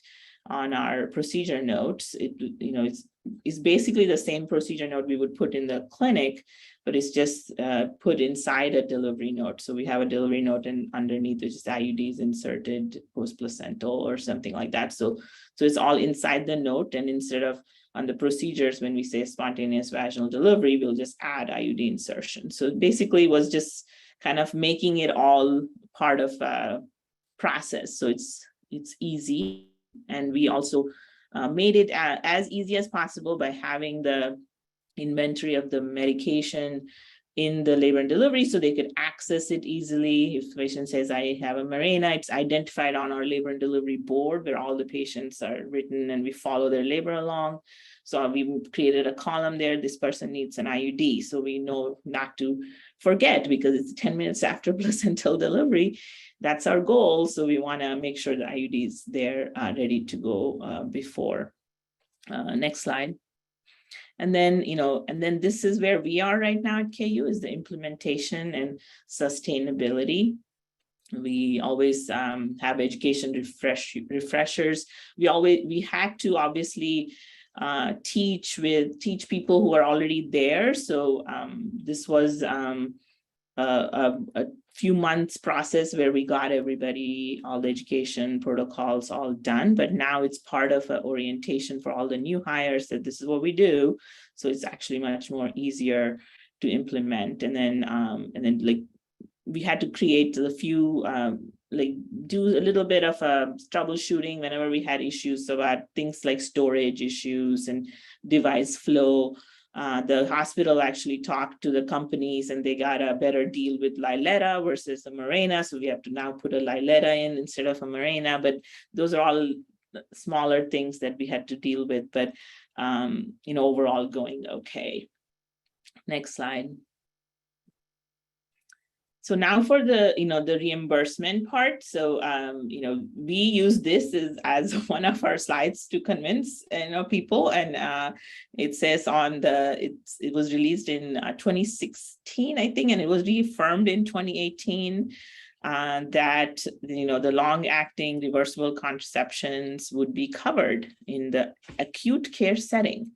on our procedure notes. It's basically the same procedure note we would put in the clinic, but it's just put inside a delivery note. So we have a delivery note, and underneath which is IUDs inserted post-placental or something like that. So it's all inside the note, and instead of on the procedures, when we say spontaneous vaginal delivery, we'll just add IUD insertion. So basically it was just kind of making it all part of a process. So it's easy. And we also made it as easy as possible by having the inventory of the medication in the labor and delivery, so they could access it easily. If the patient says, I have a Mirena, it's identified on our labor and delivery board where all the patients are written, and we follow their labor along. So we created a column there. This person needs an IUD. So we know not to forget, because it's 10 minutes after placental delivery. That's our goal. So we want to make sure the IUD is there, ready to go before. Next slide. And then, this is where we are right now at KU, is the implementation and sustainability. We always have education refreshers. We had to obviously teach people who are already there. So this was a few months process where we got everybody, all the education protocols all done, but now it's part of an orientation for all the new hires that this is what we do. So it's actually much more easier to implement. And then like we had to create a few, do a little bit of troubleshooting whenever we had issues about things like storage issues and device flow. The hospital actually talked to the companies, and they got a better deal with Liletta versus a Mirena. So we have to now put a Liletta in instead of a Mirena. But those are all smaller things that we had to deal with. But overall going okay. Next slide. So now for the, the reimbursement part. So, we use this as one of our slides to convince, people. And it says it was released in 2016, I think, and it was reaffirmed in 2018 that, the long-acting reversible contraceptions would be covered in the acute care setting,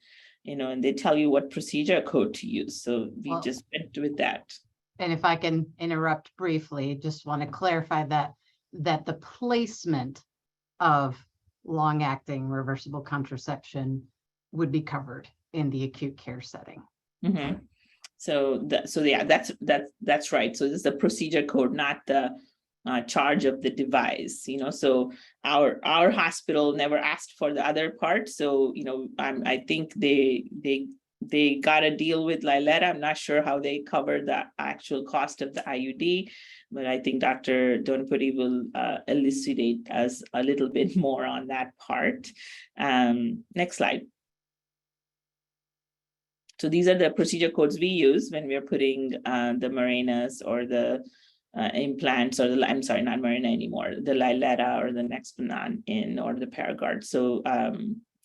and they tell you what procedure code to use. So we just went with that. And if I can interrupt briefly, just want to clarify that the placement of long-acting reversible contraception would be covered in the acute care setting. Mm-hmm. So yeah, that's right. So this is the procedure code, not the charge of the device. So our hospital never asked for the other part. So I think they got a deal with Liletta. I'm not sure how they covered the actual cost of the IUD, but I think Dr. Donapudi will elucidate us a little bit more on that part. Next slide. So these are the procedure codes we use when we're putting the Mirenas or the implants, or the, I'm sorry, not Mirena anymore, the Liletta or the Nexplanon or the Paragard. So,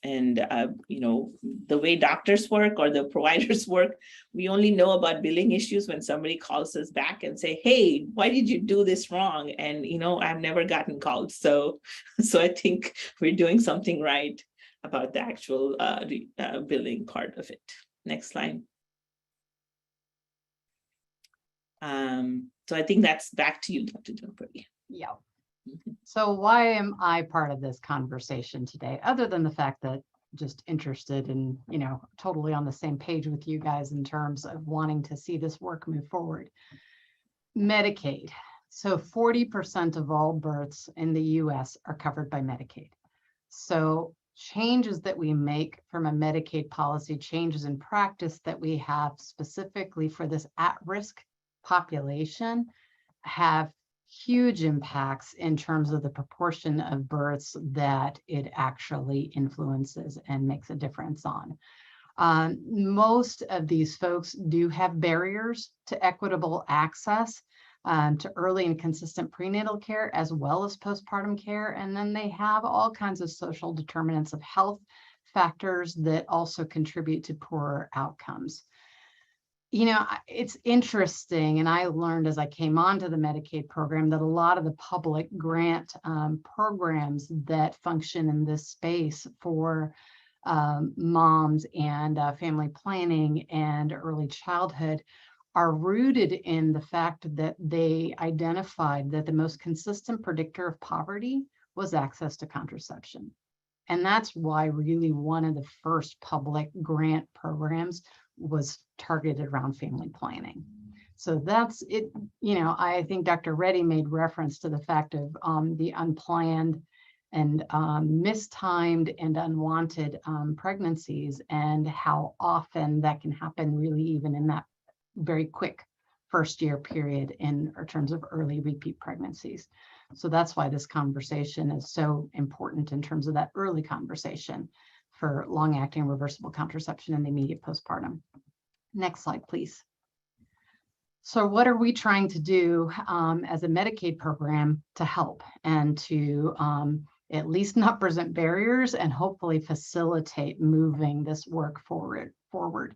you know, the way doctors work or the providers work, we only know about billing issues when somebody calls us back and say, hey, why did you do this wrong? And, you know, I've never gotten called. So I think we're doing something right about the actual billing part of it. Next slide. So I think that's back to you, Dr. Dunphy. Yeah. So why am I part of this conversation today, other than the fact that just interested and, you know, totally on the same page with you guys in terms of wanting to see this work move forward? Medicaid. So 40% of all births in the US are covered by Medicaid. So changes that we make from a Medicaid policy, changes in practice that we have specifically for this at-risk population, have huge impacts in terms of the proportion of births that it actually influences and makes a difference on. Most of these folks do have barriers to equitable access to early and consistent prenatal care, as well as postpartum care. And then they have all kinds of social determinants of health factors that also contribute to poorer outcomes. You know, it's interesting, and I learned as I came onto the Medicaid program that a lot of the public grant programs that function in this space for moms and family planning and early childhood are rooted in the fact that they identified that the most consistent predictor of poverty was access to contraception. And that's why really one of the first public grant programs was targeted around family planning. So that's it. You know, I think Dr. Reddy made reference to the fact of the unplanned and mistimed and unwanted pregnancies, and how often that can happen really even in that very quick first year period in terms of early repeat pregnancies. So that's why this conversation is so important in terms of that early conversation for long-acting reversible contraception in the immediate postpartum. Next slide, please. So what are we trying to do as a Medicaid program to help and to at least not present barriers and hopefully facilitate moving this work forward?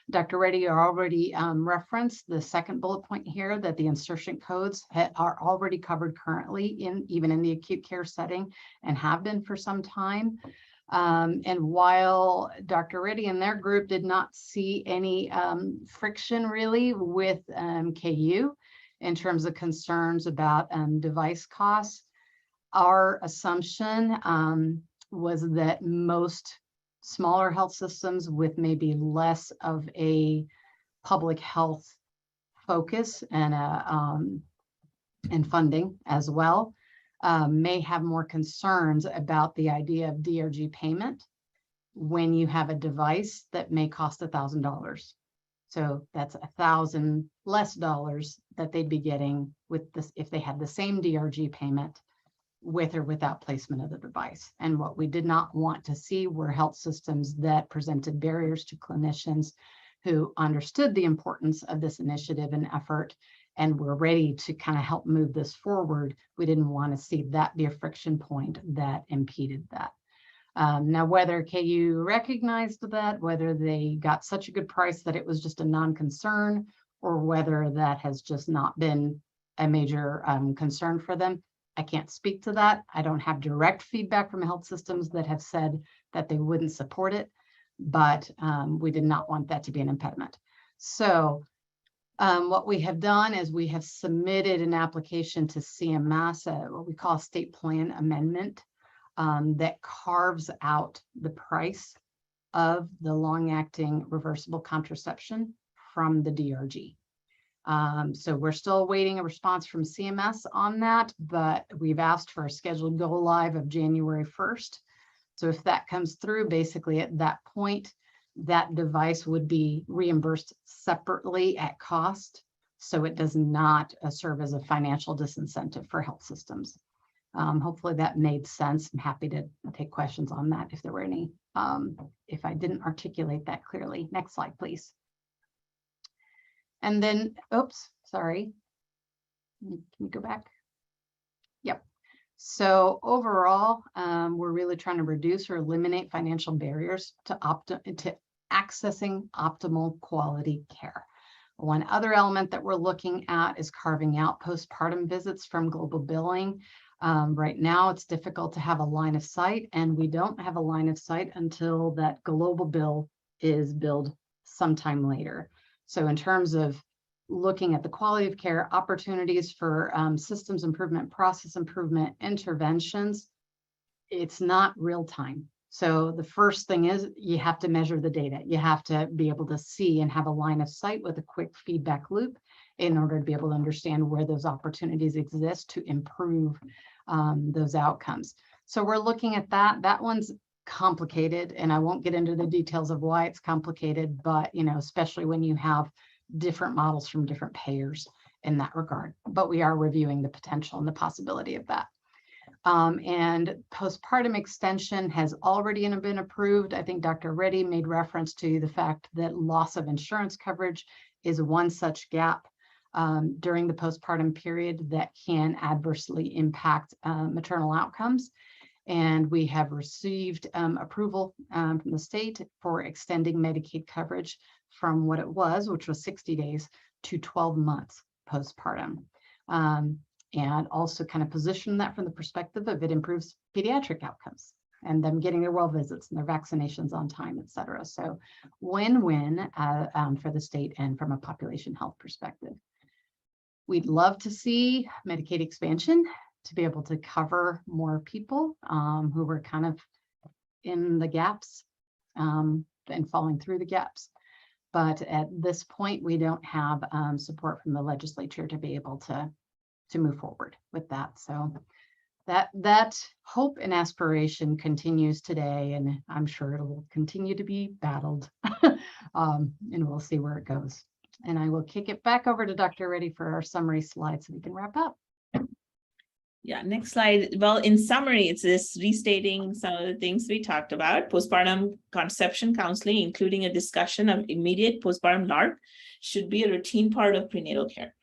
Dr. Reddy already referenced the second bullet point here, that the insertion codes are already covered currently even in the acute care setting and have been for some time. And while Dr. Reddy and their group did not see any friction really with KU in terms of concerns about device costs, our assumption was that most smaller health systems with maybe less of a public health focus and funding as well may have more concerns about the idea of DRG payment when you have a device that may cost $1,000. So that's $1,000 less dollars that they'd be getting with this if they had the same DRG payment with or without placement of the device. And what we did not want to see were health systems that presented barriers to clinicians who understood the importance of this initiative and effort and were ready to kind of help move this forward. We didn't want to see that be a friction point that impeded that. Now, whether KU recognized that, whether they got such a good price that it was just a non-concern, or whether that has just not been a major concern for them, I can't speak to that. I don't have direct feedback from health systems that have said that they wouldn't support it, but we did not want that to be an impediment. So what we have done is we have submitted an application to CMS, what we call a state plan amendment that carves out the price of the long-acting reversible contraception from the DRG. So we're still awaiting a response from CMS on that, but we've asked for a scheduled go live of January 1st. So if that comes through, basically at that point, that device would be reimbursed separately at cost. So it does not serve as a financial disincentive for health systems. Hopefully that made sense. I'm happy to take questions on that if there were any, if I didn't articulate that clearly. Next slide, please. And then, oops, sorry. Can you go back? Yep. So overall, we're really trying to reduce or eliminate financial barriers to accessing optimal quality care. One other element that we're looking at is carving out postpartum visits from global billing. Right now, it's difficult to have a line of sight, and we don't have a line of sight until that global bill is billed sometime later. So in terms of looking at the quality of care, opportunities for systems improvement, process improvement, interventions, it's not real time. So the first thing is you have to measure the data. You have to be able to see and have a line of sight with a quick feedback loop in order to be able to understand where those opportunities exist to improve those outcomes. So we're looking at that. That one's complicated, and I won't get into the details of why it's complicated, but especially when you have different models from different payers in that regard. But we are reviewing the potential and the possibility of that. And postpartum extension has already been approved. I think Dr. Reddy made reference to the fact that loss of insurance coverage is one such gap during the postpartum period that can adversely impact maternal outcomes. And we have received approval from the state for extending Medicaid coverage from what it was, which was 60 days, to 12 months postpartum. And also kind of position that from the perspective of it improves pediatric outcomes and them getting their well visits and their vaccinations on time, et cetera. So win-win for the state and from a population health perspective. We'd love to see Medicaid expansion to be able to cover more people who were kind of in the gaps and falling through the gaps. But at this point, we don't have support from the legislature to be able to move forward with that. So that hope and aspiration continues today, and I'm sure it will continue to be battled, and we'll see where it goes. And I will kick it back over to Dr. Reddy for our summary slide so we can wrap up. Yeah, next slide. Well, in summary, it's this restating some of the things we talked about. Postpartum conception counseling, including a discussion of immediate postpartum LARC, should be a routine part of prenatal care.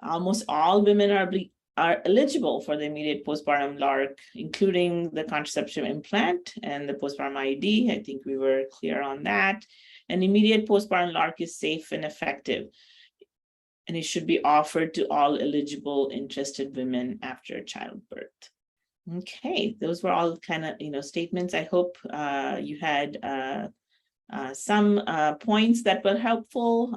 Almost all women are eligible for the immediate postpartum LARC, including the contraceptive implant and the postpartum IUD. I think we were clear on that. An immediate postpartum LARC is safe and effective, and it should be offered to all eligible interested women after childbirth. Okay, those were all kind of statements. I hope you had some points that were helpful.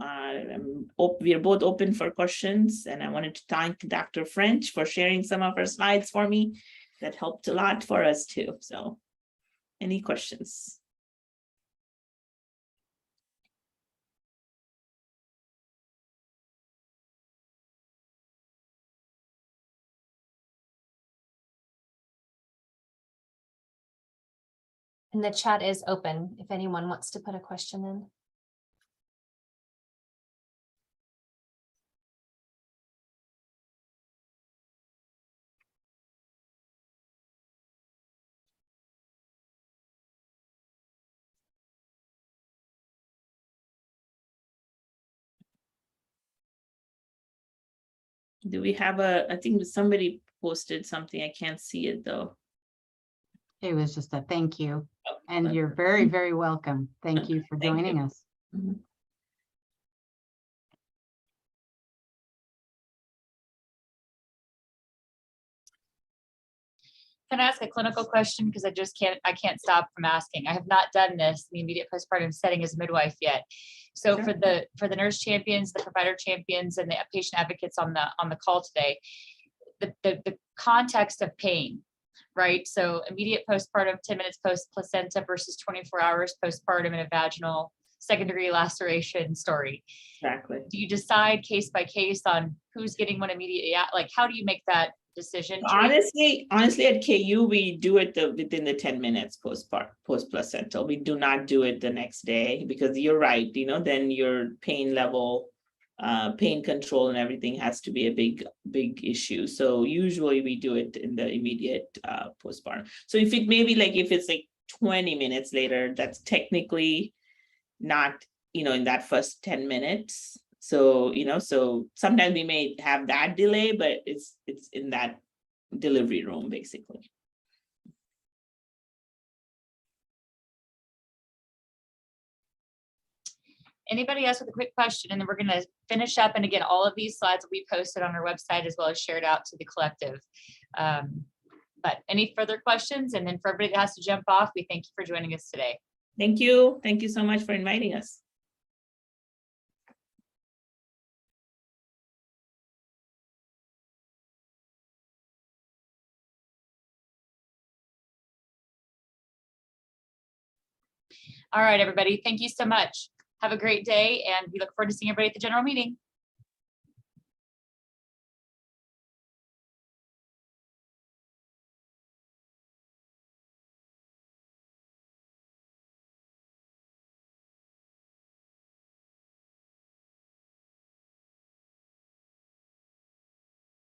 We are both open for questions, and I wanted to thank Dr. French for sharing some of her slides for me. That helped a lot for us too. So any questions? And the chat is open if anyone wants to put a question in. Do we have I think somebody posted something. I can't see it though. It was just a thank you. Oh, And you're very, very welcome. Thank you for Thank joining you. us. Mhm. Can I ask a clinical question? Because I can't stop from asking. I have not done this in the immediate postpartum setting as a midwife yet. So Sure. for the nurse champions, the provider champions, and the patient advocates on the call today, the context of pain, right? So immediate postpartum, 10 minutes post placenta versus 24 hours postpartum in a vaginal second-degree laceration story. Exactly. Do you decide case by case on who's getting one immediately? Like, how do you make that decision? Honestly, at KU, we do it within the 10 minutes post placental. We do not do it the next day because you're right, then your pain level, pain control and everything has to be a big issue. So usually we do it in the immediate postpartum. So if it's like 20 minutes later, that's technically not, in that first 10 minutes. So, so sometimes we may have that delay, but it's in that delivery room, basically. Anybody else with a quick question? And then we're going to finish up. And again, all of these slides will be posted on our website as well as shared out to the collective. But any further questions? And then for everybody that has to jump off, we thank you for joining us today. Thank you. Thank you so much for inviting us. All right, everybody. Thank you so much. Have a great day. And we look forward to seeing everybody at the general meeting.